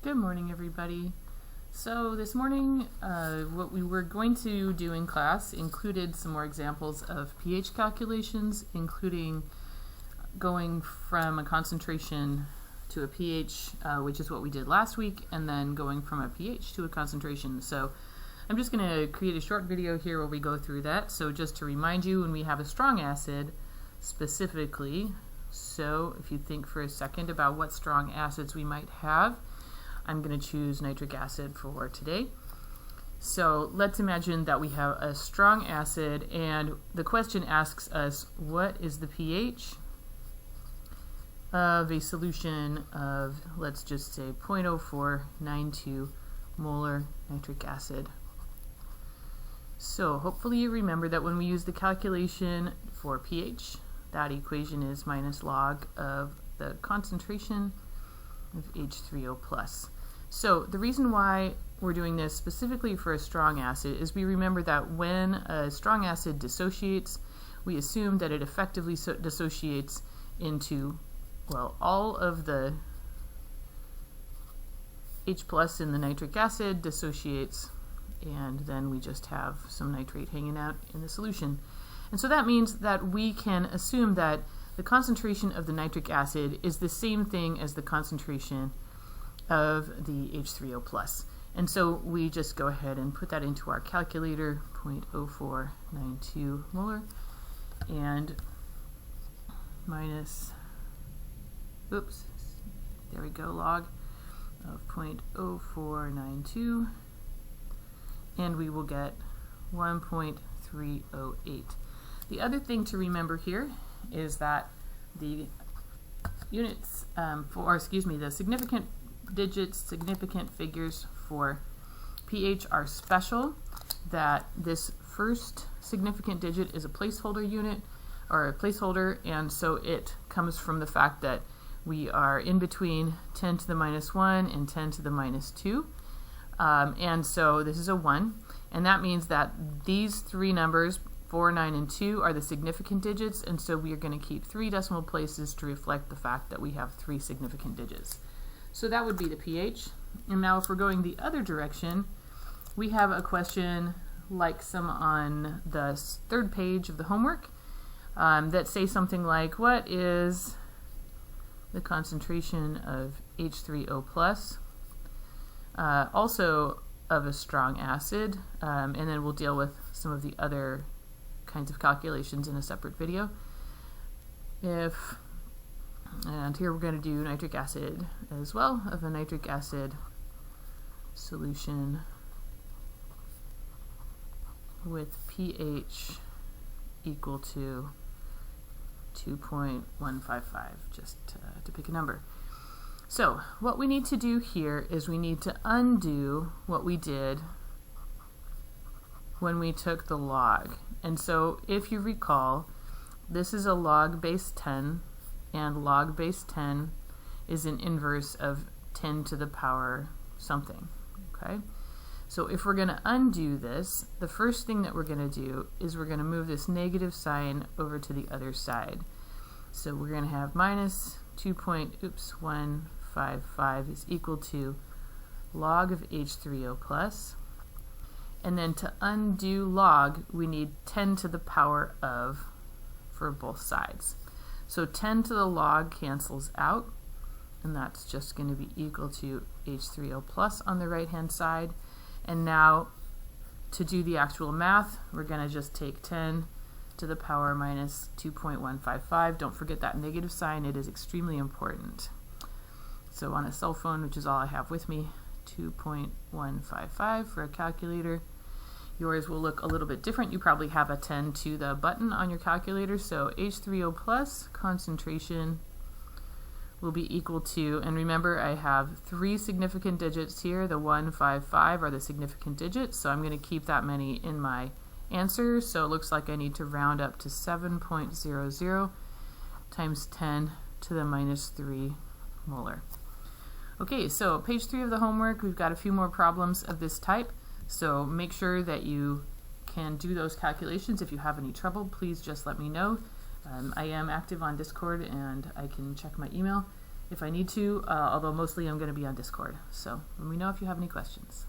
Good morning, everybody. So this morning, what we were going to do in class included some more examples of pH calculations, including going from a concentration to a pH, which is what we did last week, and then going from a pH to a concentration. So I'm just going to create a short video here where we go through that. So just to remind you, when we have a strong acid specifically, so if you think for a second about what strong acids we might have, I'm going to choose nitric acid for today. So let's imagine that we have a strong acid and the question asks us, what is the pH of a solution of, let's just say, 0.0492 molar nitric acid. So hopefully you remember that when we use the calculation for pH, that equation is minus log of the concentration of H3O+. So the reason why we're doing this specifically for a strong acid is we remember that when a strong acid dissociates, we assume that it effectively dissociates into, well, all of the H+ in the nitric acid dissociates, and then we just have some nitrate hanging out in the solution. And so that means that we can assume that the concentration of the nitric acid is the same thing as the concentration of the H3O+. And so we just go ahead and put that into our calculator, 0.0492 molar, and minus, oops, there we go, log of 0.0492, and we will get 1.308. The other thing to remember here is that the units the significant digits, significant figures for pH are special, that this first significant digit is a placeholder unit, or a placeholder, and so it comes from the fact that we are in between 10 to the minus 1 and 10 to the minus 2. And so this is a 1, and that means that these three numbers, 4, 9, and 2, are the significant digits, and so we are going to keep 3 decimal places to reflect the fact that we have 3 significant digits. So that would be the pH. And now if we're going the other direction, we have a question like some on the third page of the homework that say something like, what is the concentration of H3O+, also of a strong acid, and then we'll deal with some of the other kinds of calculations in a separate video. And here we're going to do nitric acid as well, of a nitric acid solution with pH equal to 2.155, just to pick a number. So what we need to do here is we need to undo what we did when we took the log. And so if you recall, this is a log base 10, and log base 10 is an inverse of 10 to the power something, okay? So if we're going to undo this, the first thing that we're going to do is we're going to move this negative sign over to the other side. So we're going to have minus 2.155 is equal to log of H3O+. And then to undo log, we need 10 to the power of for both sides. So 10 to the log cancels out, and that's just going to be equal to H3O+ on the right-hand side. And now to do the actual math, we're going to just take 10 to the power minus 2.155. Don't forget that negative sign, it is extremely important. So on a cell phone, which is all I have with me, 2.155 for a calculator. Yours will look a little bit different. You probably have a 10 to the button on your calculator. So H3O+ concentration will be equal to, and remember I have 3 significant digits here. The 1, 5, 5 are the significant digits, so I'm going to keep that many in my answer. So it looks like I need to round up to 7.00 times 10 to the minus 3 molar. Okay, so page 3 of the homework, we've got a few more problems of this type. So make sure that you can do those calculations. If you have any trouble, please just let me know. I am active on Discord and I can check my email if I need to, although mostly I'm going to be on Discord. So let me know if you have any questions.